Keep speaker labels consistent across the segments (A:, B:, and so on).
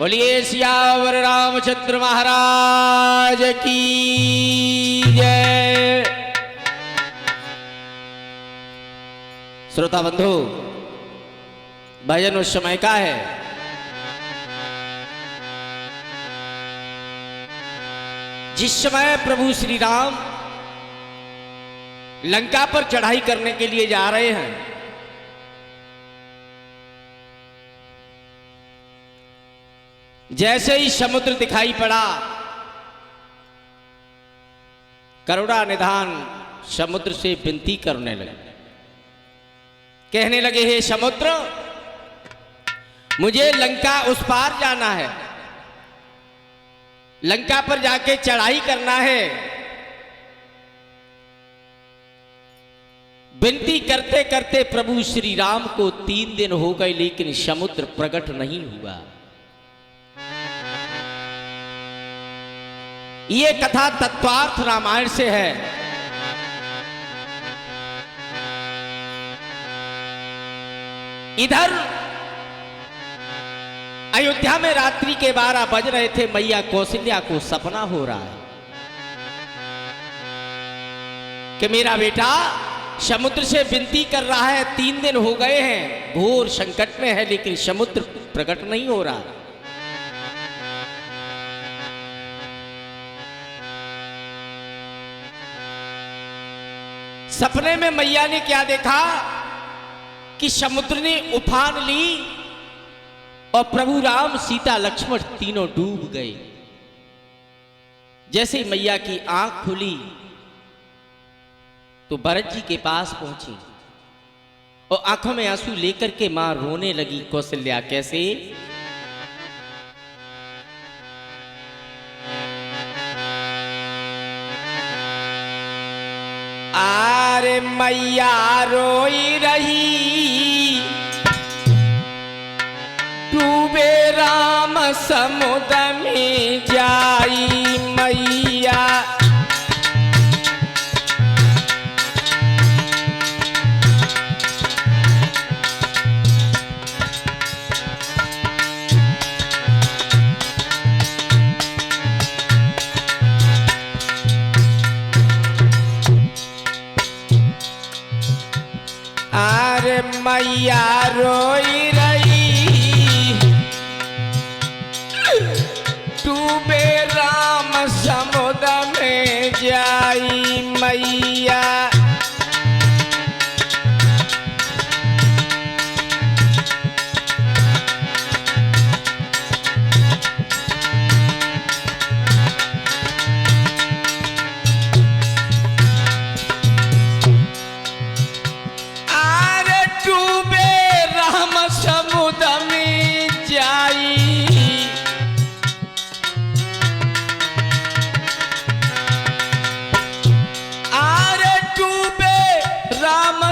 A: बोलिए सियावर रामचंद्र महाराज की जय। श्रोता बंधु, भजन उस समय का है जिस समय प्रभु श्री राम लंका पर चढ़ाई करने के लिए जा रहे हैं। जैसे ही समुद्र दिखाई पड़ा, करुणा निधान समुद्र से विनती करने लगे, कहने लगे, हे समुद्र, मुझे लंका उस पार जाना है, लंका पर जाके चढ़ाई करना है। विनती करते करते प्रभु श्री राम को 3 दिन हो गए, लेकिन समुद्र प्रकट नहीं हुआ। ये कथा तत्वार्थ रामायण से है। इधर अयोध्या में रात्रि के 12 बज रहे थे। मैया कौशल्या को सपना हो रहा है कि मेरा बेटा समुद्र से विनती कर रहा है, 3 दिन हो गए हैं, घोर संकट में है, लेकिन समुद्र प्रकट नहीं हो रहा। सपने में मैया ने क्या देखा कि समुद्र ने उफान ली और प्रभु राम, सीता, लक्ष्मण तीनों डूब गए। जैसे ही मैया की आंख खुली तो भरत जी के पास पहुंची और आंखों में आंसू लेकर के मां रोने लगी। कौशल्या कैसे? आरे मैया रोई रही, डूबे राम समुद्र में जाई मैया। आरे मैया रोई रही, डूबे राम समुद्र में जाई मैया।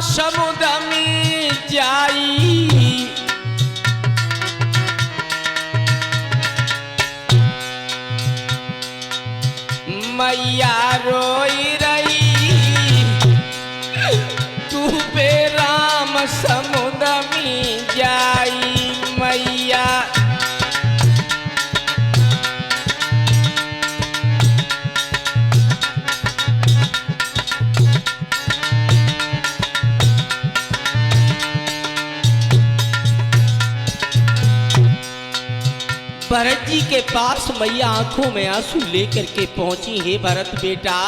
A: समुद्र में जाई, मैया रोई रही, डूबे राम समुद्र में जाई मैया। भरत जी के पास मैया आंखों में आंसू लेकर के पहुंची। हे भरत बेटा,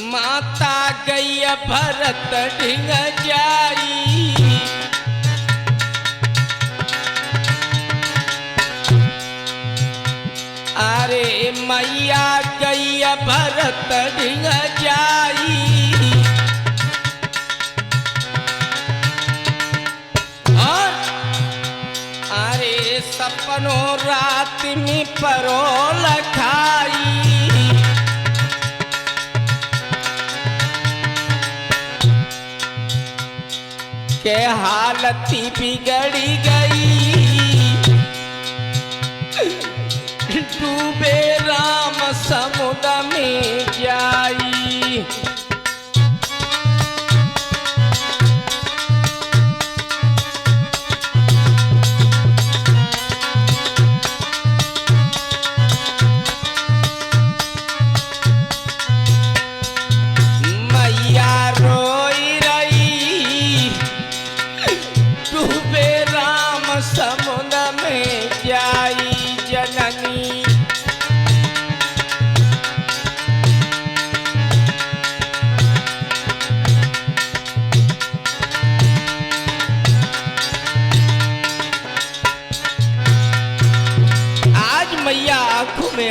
A: माता गई भरत ढिंग जाई, अरे मैया गई भरत ढिंग जाई। सपनों रात में परोल खाई, के हालत बिगड़ी गई, डूबे राम समुद्र में जाई।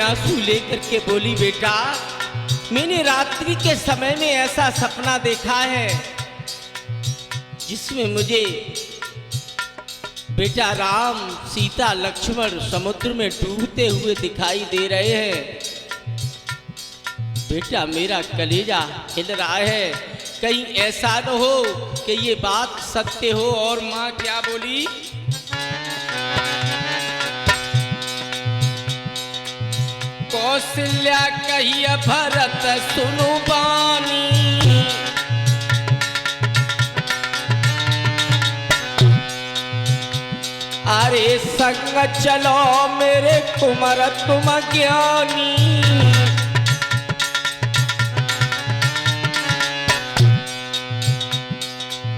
A: आंसू लेकर के बोली, बेटा मैंने रात्रि के समय में ऐसा सपना देखा है जिसमें मुझे बेटा राम सीता लक्ष्मण समुद्र में डूबते हुए दिखाई दे रहे हैं। बेटा मेरा कलेजा हिल रहा है, कहीं ऐसा न हो कि ये बात सत्य हो। और माँ क्या बोली, कौशल्या कहिया भरत सुनु बानी, अरे संग चलो मेरे कुमार तुम ज्ञानी।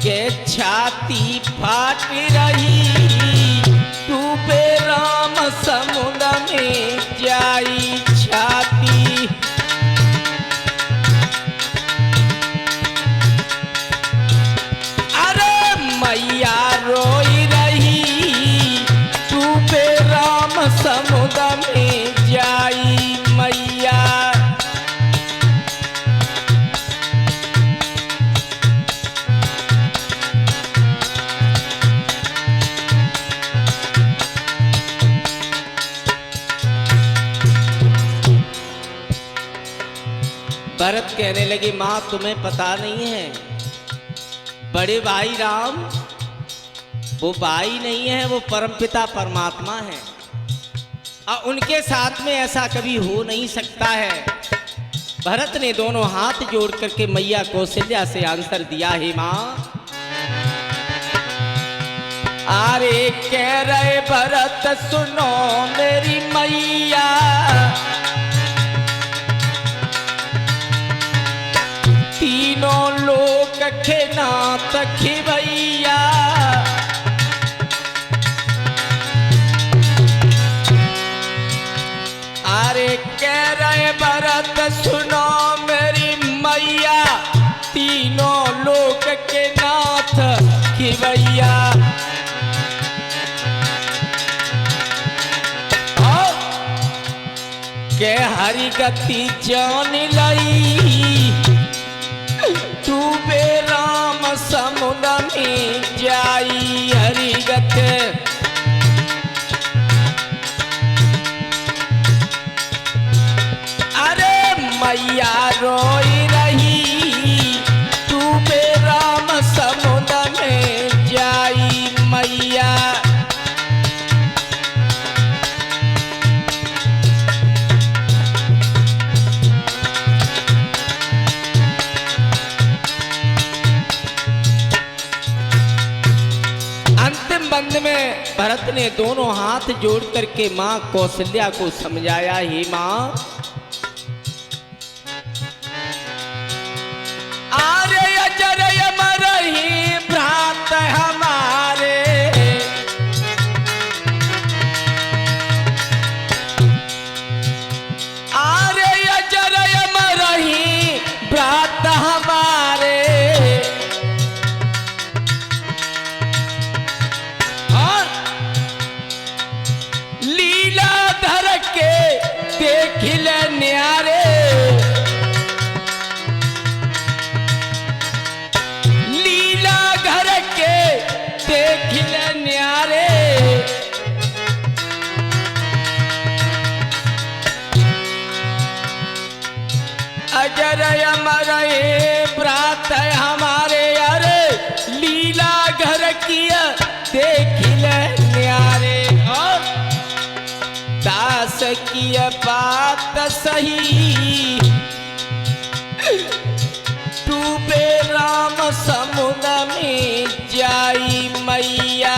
A: के छाती फाट रही डूबे राम समुद्र में जाई छाती। अरे मैया रोई रही डूबे राम समुद्र में जाई मैया। भरत कहने लगे, माँ तुम्हें पता नहीं है, बड़े भाई राम वो भाई नहीं है, वो परमपिता परमात्मा है और उनके साथ में ऐसा कभी हो नहीं सकता है। भरत ने दोनों हाथ जोड़ करके मैया कौशल्या से आंसर दिया, हे माँ। अरे कह रहे भरत सुनो मेरी मैया, तीनों लोक के नाथ खिवैया। अरे कह रहे भरत सुनो मेरी मैया, तीनों लोक के नाथ खिवैया। के हरि गति जान लई डूबे राम समुद्र में जाई हरिगत। अरे मैया रोई रही डूबे राम समुद्र में जाई मैया। बंद में भरत ने दोनों हाथ जोड़ करके मां कौशल्या को समझाया, हे मां, आरे अजर अमर ही भ्रात हमारे, आरे अजर अमर ही भ्रात हमारे। देखिल न्यारे लीला घर के देखिल न्यारे। अजर अमर व्रत हमारे, अरे लीला घर किया देखिल न्यारे। और दास की बात सही डूबे राम समुद्र में जाई मैया।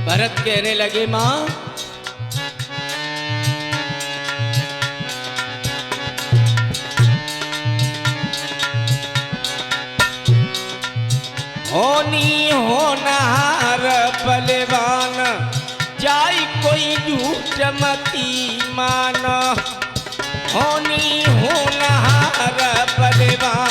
A: भरत कहने लगे, मां होनी होना पंचमती मान होनी होनहार बलवान।